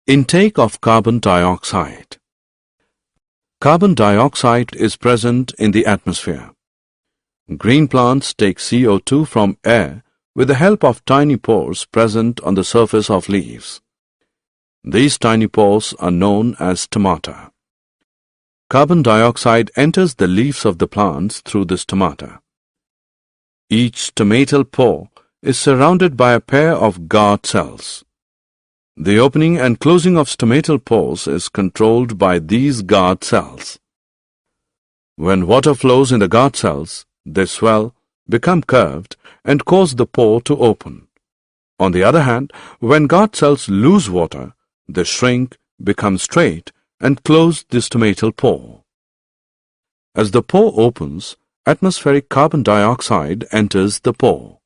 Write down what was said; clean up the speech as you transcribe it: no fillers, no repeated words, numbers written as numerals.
Intake of carbon dioxide. Carbon dioxide is present in the atmosphere. Green plants take CO2 from air with the help of tiny pores present on the surface of leaves. These tiny pores are known as stomata. Carbon dioxide enters the leaves of the plants through the stomata. Each stomatal pore is surrounded by a pair of guard cells. The opening and closing of stomatal pores is controlled by these guard cells. When water flows in the guard cells, they swell, become curved, and cause the pore to open. On the other hand, when guard cells lose water, they shrink, become straight, and close the stomatal pore. As the pore opens, atmospheric carbon dioxide enters the pore.